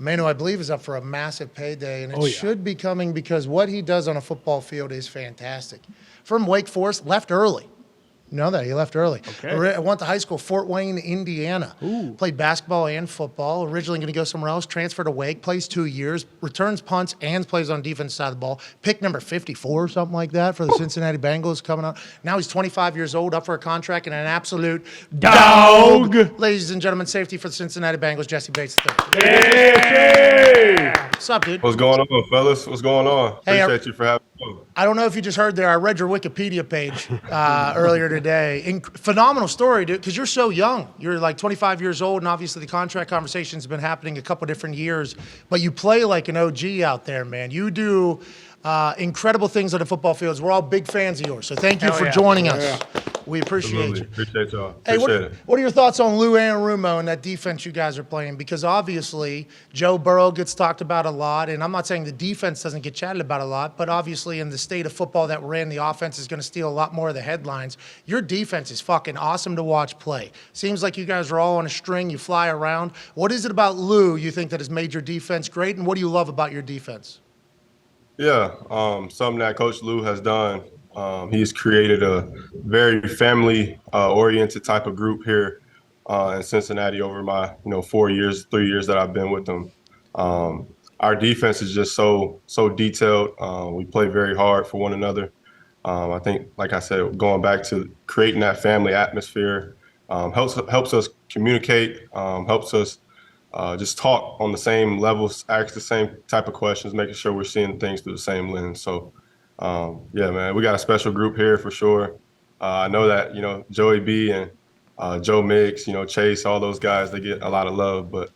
Manu, I believe, is up for a massive payday, and it should be coming because what he does on a football field is fantastic. From Wake Forest, left early. You know that? He left early. Okay. I went to high school, Fort Wayne, Indiana. Ooh. Played basketball and football. Originally going to go somewhere else. Transferred to Wake. Plays 2 years. Returns punts and plays on defense side of the ball. Pick number 54 or something like that for the Cincinnati Bengals coming up. Now he's 25 years old, up for a contract, and an absolute dog. Ladies and gentlemen, safety for the Cincinnati Bengals, Jessie Bates III. Yeah. What's up, dude? What's going on, fellas? What's going on? Hey, Appreciate you for having me. I don't know if you just heard there. I read your Wikipedia page earlier today. Phenomenal story, dude, because you're so young. You're like 25 years old, and obviously the contract conversation's been happening a couple different years. But you play like an OG out there, man. You do incredible things on the football fields. We're all big fans of yours, so thank you for joining us. We appreciate you. Appreciate y'all. Hey, Appreciate it. what are your thoughts on Lou Anarumo and that defense you guys are playing? Because obviously Joe Burrow gets talked about a lot, and I'm not saying the defense doesn't get chatted about a lot, but obviously in the state of football that we're in, the offense is going to steal a lot more of the headlines. Your defense is fucking awesome to watch play. Seems like you guys are all on a string. You fly around. What is it about Lou you think that has made your defense great, and what do you love about your defense? Yeah, something that Coach Lou has done. He's created a very family-oriented type of group here in Cincinnati over my 3 years that I've been with them. Our defense is just so detailed. We play very hard for one another. I think, like I said, going back to creating that family atmosphere helps us communicate, helps us just talk on the same levels, ask the same type of questions, making sure we're seeing things through the same lens. So, yeah, man, we got a special group here for sure. I know that, Joey B and Joe Miggs, Chase, all those guys, they get a lot of love, but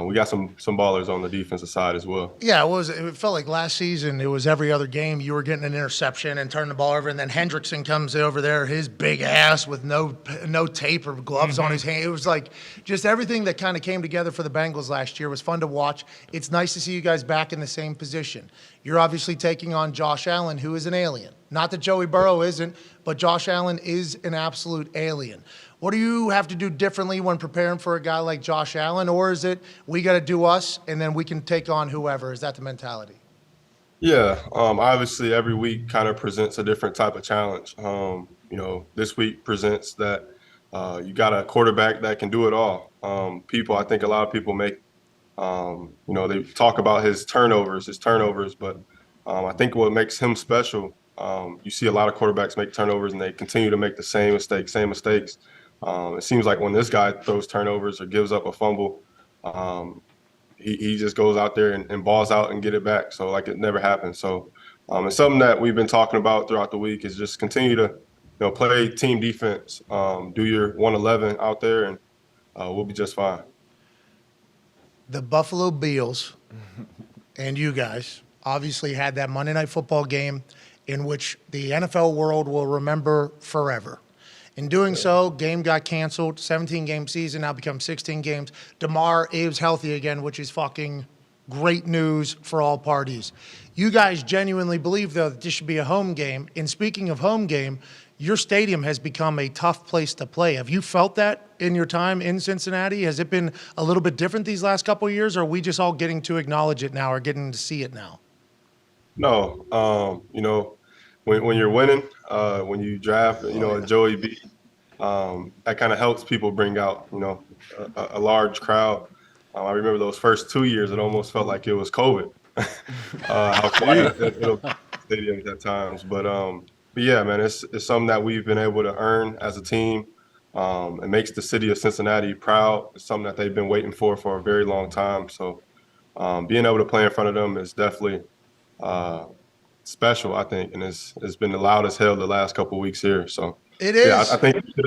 we got some ballers on the defensive side as well. Yeah, it felt like last season it was every other game you were getting an interception and turning the ball over, and then Hendrickson comes over there, his big ass with no tape or gloves on his hand. It was like just everything that kind of came together for the Bengals last year was fun to watch. It's nice to see you guys back in the same position. You're obviously taking on Josh Allen, who is an alien. Not that Joey Burrow isn't, but Josh Allen is an absolute alien. What do you have to do differently when preparing for a guy like Josh Allen? Or is it we got to do us and then we can take on whoever? Is that the mentality? Yeah, obviously every week kind of presents a different type of challenge. This week presents that you got a quarterback that can do it all. I think a lot of people make, they talk about his turnovers, but I think what makes him special, you see a lot of quarterbacks make turnovers and they continue to make the same mistakes. It seems like when this guy throws turnovers or gives up a fumble, he just goes out there and balls out and get it back. So like it never happens. So it's something that we've been talking about throughout the week is just continue to play team defense, do your 111 out there, and we'll be just fine. The Buffalo Bills and you guys obviously had that Monday Night Football game in which the NFL world will remember forever. In doing so, game got canceled. 17-game season now becomes 16 games. DeMar is healthy again, which is fucking great news for all parties. You guys genuinely believe, though, that this should be a home game. And speaking of home game, your stadium has become a tough place to play. Have you felt that in your time in Cincinnati? Has it been a little bit different these last couple of years, or are we just all getting to acknowledge it now or getting to see it now? No, when you're winning, when you draft, a Joey B, that kind of helps people bring out, a large crowd. I remember those first 2 years, it almost felt like it was COVID. How quiet it'll be stadiums at times. But yeah, man, it's something that we've been able to earn as a team. It makes the city of Cincinnati proud. It's something that they've been waiting for a very long time. So being able to play in front of them is definitely special, I think, and it's been loud as hell the last couple of weeks here. So it is. Yeah,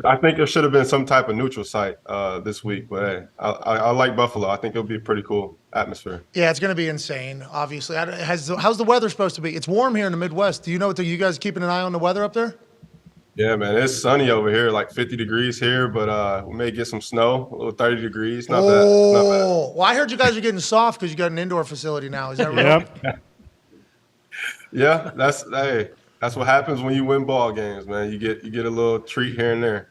I think there should have been some type of neutral site this week, but hey, I like Buffalo. I think it'll be a pretty cool atmosphere. Yeah, it's going to be insane. Obviously, how's the weather supposed to be? It's warm here in the Midwest. Do you know? You guys keeping an eye on the weather up there? Yeah, man, it's sunny over here, like 50 degrees here, but we may get some snow, a little 30 degrees. Not bad. Well, I heard you guys are getting soft because you got an indoor facility now. Is that right? Yep. Yeah, that's what happens when you win ball games, man. You get a little treat here and there.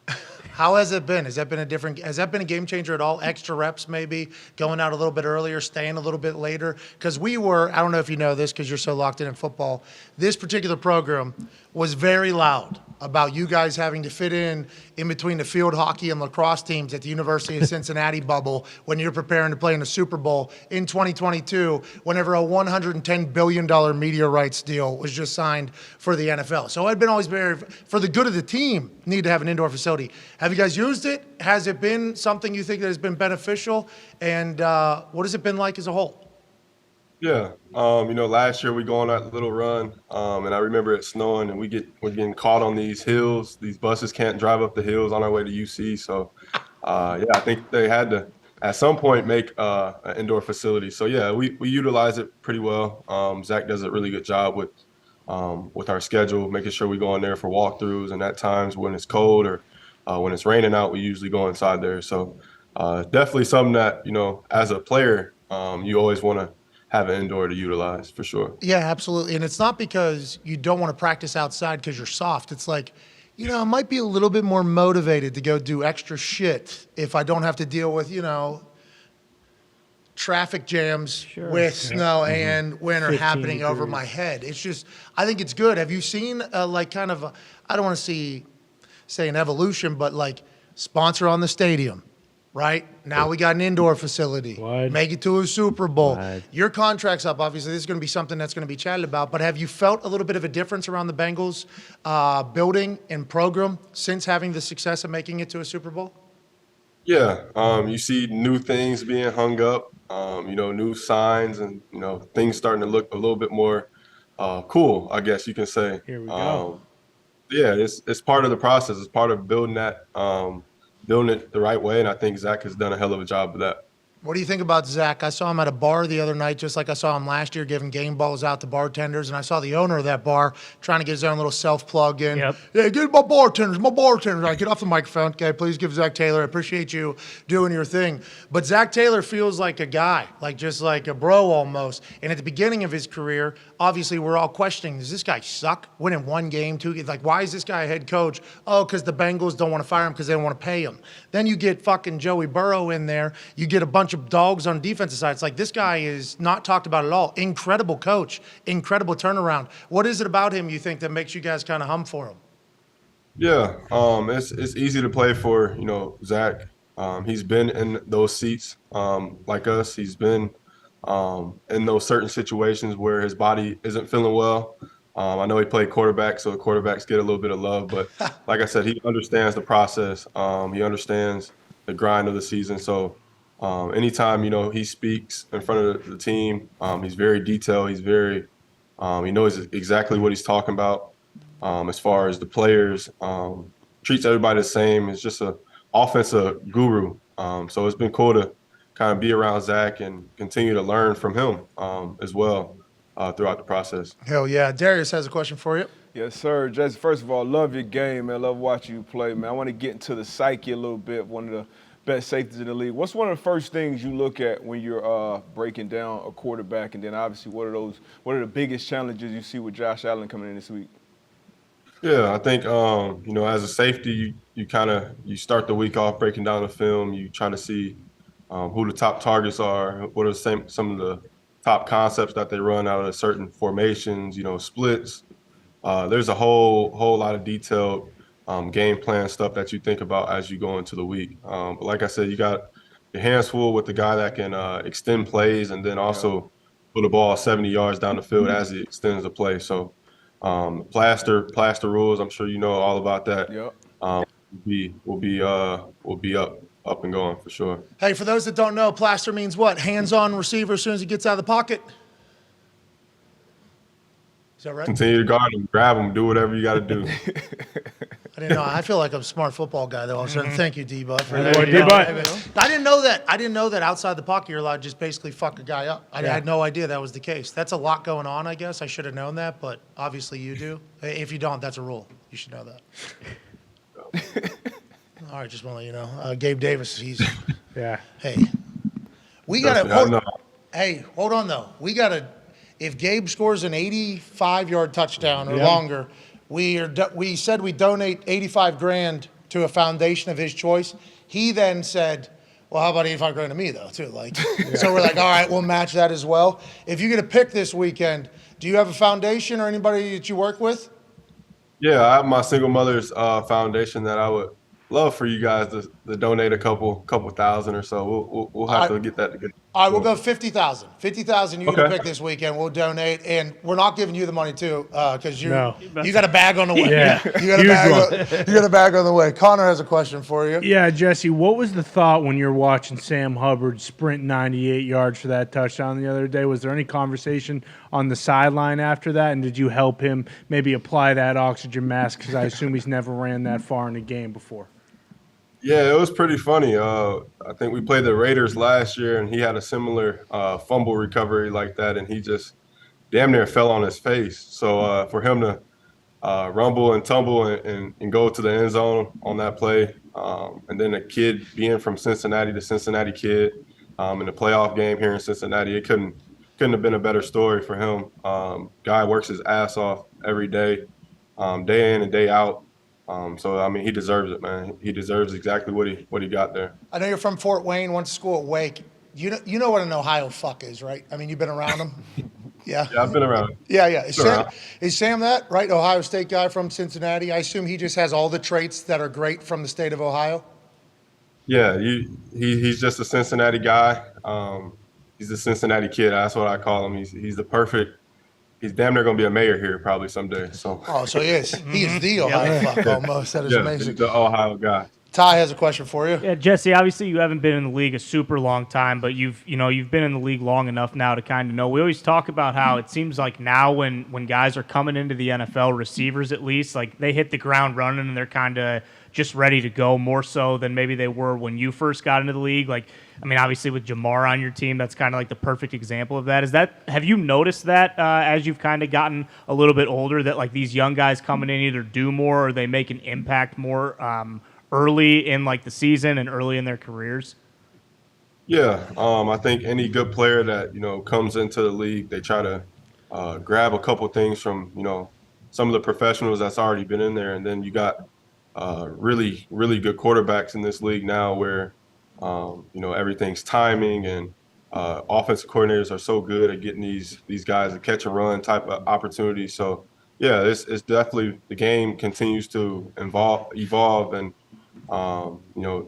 How has it been? Has that been a game changer at all? Extra reps maybe, going out a little bit earlier, staying a little bit later? Because I don't know if you know this because you're so locked in football, this particular program was very loud about you guys having to fit in between the field hockey and lacrosse teams at the University of Cincinnati bubble when you're preparing to play in the Super Bowl in 2022, whenever a $110 billion media rights deal was just signed for the NFL. So I've been always very, for the good of the team, need to have an indoor facility. Have you guys used it? Has it been something you think that has been beneficial? And what has it been like as a whole? Yeah. Last year we go on that little run, and I remember it snowing, and we're getting caught on these hills. These buses can't drive up the hills on our way to UC. So, I think they had to at some point make an indoor facility. So yeah, we utilize it pretty well. Zach does a really good job with our schedule, making sure we go in there for walkthroughs, and at times when it's cold or when it's raining out, we usually go inside there. So definitely something that as a player, you always want to have an indoor to utilize for sure. Yeah, absolutely. And it's not because you don't want to practice outside because you're soft. It's like, I might be a little bit more motivated to go do extra shit if I don't have to deal with, traffic jams with snow and winter happening over my head. It's just, I think it's good. Have you seen I don't want to say an evolution, but like sponsor on the stadium? Right? Now we got an indoor facility. Make it to a Super Bowl. Your contract's up. Obviously, this is going to be something that's going to be chatted about. But have you felt a little bit of a difference around the Bengals building and program since having the success of making it to a Super Bowl? Yeah. You see new things being hung up, new signs and, things starting to look a little bit more cool, I guess you can say. Here we go. Yeah, it's part of the process. It's part of building that doing it the right way, and I think Zach has done a hell of a job of that. What do you think about Zach? I saw him at a bar the other night, just like I saw him last year, giving game balls out to bartenders, and I saw the owner of that bar trying to get his own little self-plug in. Yep. Yeah, get my bartenders. All right, get off the microphone. Okay, please give Zach Taylor. I appreciate you doing your thing. But Zach Taylor feels like a guy, just like a bro almost. And at the beginning of his career, obviously we're all questioning, does this guy suck? Winning one game, two games? Like, why is this guy a head coach? Oh, because the Bengals don't want to fire him because they don't want to pay him. Then you get fucking Joey Burrow in there. You get a bunch of dogs on defensive side. It's like this guy is not talked about at all. Incredible coach, incredible turnaround. What is it about him you think that makes you guys kind of hum for him? Yeah, it's easy to play for Zach. He's been in those seats like us. He's been in those certain situations where his body isn't feeling well. I know he played quarterback, so the quarterbacks get a little bit of love. But like I said, he understands the process. He understands the grind of the season. So anytime he speaks in front of the team, he's very detailed. He's very he knows exactly what he's talking about as far as the players. Treats everybody the same. It's just a offensive guru. So it's been cool to kind of be around Zach and continue to learn from him as well throughout the process. Hell yeah. Darius has a question for you. Yes, sir. Jesse, first of all, love your game, man. Love watching you play, man. I want to get into the psyche a little bit. One of the best safeties in the league. What's one of the first things you look at when you're breaking down a quarterback? And then obviously, what are the biggest challenges you see with Josh Allen coming in this week? Yeah, I think as a safety, you start the week off breaking down the film. You try to see who the top targets are, what are some of the top concepts that they run out of certain formations, splits. There's a whole lot of detailed game plan stuff that you think about as you go into the week. But like I said, you got your hands full with the guy that can extend plays and then also put the ball 70 yards down the field as he extends the play. So plaster rules, I'm sure you know all about that. Yep. Will be up and going for sure. Hey, for those that don't know, plaster means what? Hands-on receiver as soon as he gets out of the pocket? Is that right? Continue to guard him, grab him, do whatever you got to do. I didn't know. I feel like I'm a smart football guy, though. Thank you, D-Bud. D-Bud. I didn't know that. I didn't know that outside the pocket you're allowed to just basically fuck a guy up. I had no idea that was the case. That's a lot going on, I guess. I should have known that, but obviously you do. If you don't, that's a rule. You should know that. All right, just want to let you know. Gabe Davis, he's Yeah. hey. We got to Hey, hold on though. We got to if Gabe scores an 85-yard touchdown or longer, we said we donate $85,000 to a foundation of his choice. He then said, well, how about 85 grand to me though, too? Like, so we're like, all right, we'll match that as well. If you get a pick this weekend, do you have a foundation or anybody that you work with? Yeah, I have my single mother's foundation that I would love for you guys to donate a couple thousand or so. We'll have to get that together. All right, we'll go 50,000. 50,000 you get a Okay. pick this weekend. We'll donate, and we're not giving you the money too, because you No. got a bag on the way. Yeah. you got a Huge bag. You got a bag on the way. Connor has a question for you. Yeah, Jesse, what was the thought when you're watching Sam Hubbard sprint 98 yards for that touchdown the other day? Was there any conversation on the sideline after that, and did you help him maybe apply that oxygen mask? Because I assume he's never ran that far in a game before. Yeah, it was pretty funny. I think we played the Raiders last year, and he had a similar fumble recovery like that, and he just damn near fell on his face. So for him to rumble and tumble and go to the end zone on that play, and then a kid being from Cincinnati, the Cincinnati kid, in the playoff game here in Cincinnati, it couldn't have been a better story for him. Guy works his ass off every day, day in and day out. So I mean, he deserves it, man. He deserves exactly what he got there. I know you're from Fort Wayne, went to school at Wake. You know what an Ohio fuck is, right? I mean, you've been around them. Yeah. Yeah, I've been around. Yeah. Sure. Is Sam that, right? Ohio State guy from Cincinnati. I assume he just has all the traits that are great from the state of Ohio. Yeah, he's just a Cincinnati guy. He's a Cincinnati kid. That's what I call him. He's the perfect. He's damn near gonna be a mayor here probably someday. So. Oh, so he is. He is the Ohio fuck almost. That is Yeah, amazing. he's the Ohio guy. Ty has a question for you. Yeah, Jesse, obviously you haven't been in the league a super long time, but you've been in the league long enough now to kind of know. We always talk about how it seems like now when guys are coming into the NFL, receivers at least, like they hit the ground running and they're kind of just ready to go more so than maybe they were when you first got into the league. Like, I mean, obviously with Jamar on your team, that's kind of like the perfect example of that. Have you noticed that as you've kind of gotten a little bit older that like these young guys coming in either do more or they make an impact more early in like the season and early in their careers? Yeah, I think any good player that comes into the league, they try to grab a couple things from some of the professionals that's already been in there, and then you got really good quarterbacks in this league now where everything's timing, and offensive coordinators are so good at getting these guys a catch and run type of opportunity. So yeah, it's definitely, the game continues to evolve, and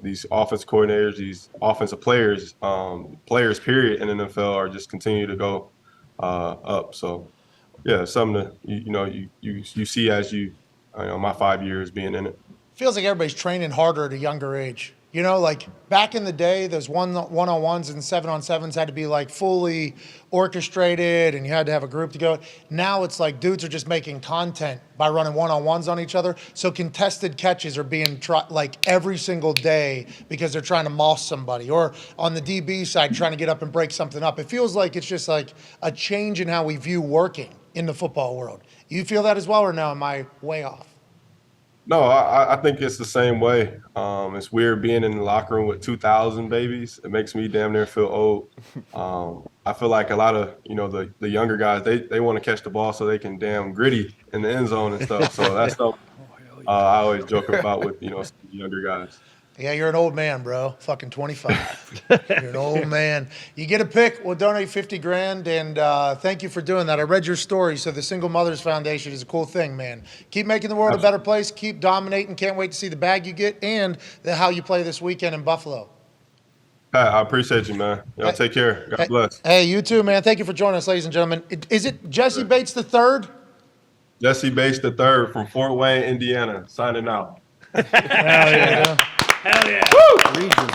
these offense coordinators, these offensive players, players period in the NFL are just continue to go up. So yeah, something that you see as my 5 years being in it. Feels like everybody's training harder at a younger age. Like back in the day, those one-on-ones and 7-on-7s had to be like fully orchestrated and you had to have a group to go. Now it's like dudes are just making content by running one-on-ones on each other. So contested catches are being like every single day because they're trying to moss somebody, or on the DB side trying to get up and break something up. It feels like it's just like a change in how we view working in the football world. You feel that as well, or no, am I way off? No, I think it's the same way. It's weird being in the locker room with 2,000 babies. It makes me damn near feel old. I feel like a lot of the younger guys, they want to catch the ball so they can damn gritty in the end zone and stuff. So that's stuff I always joke about with younger guys. Yeah, you're an old man, bro. Fucking 25. You're an old man. You get a pick, we'll donate 50 grand, and thank you for doing that. I read your story, so the Single Mothers Foundation is a cool thing, man. Keep making the world a better place. Keep dominating. Can't wait to see the bag you get and how you play this weekend in Buffalo. Pat, I appreciate you, man. Y'all take care. God bless. Hey, you too, man. Thank you for joining us, ladies and gentlemen. Is it Jesse Bates III? Jessie Bates III from Fort Wayne, Indiana, signing out. Hell yeah. Hell yeah. Region.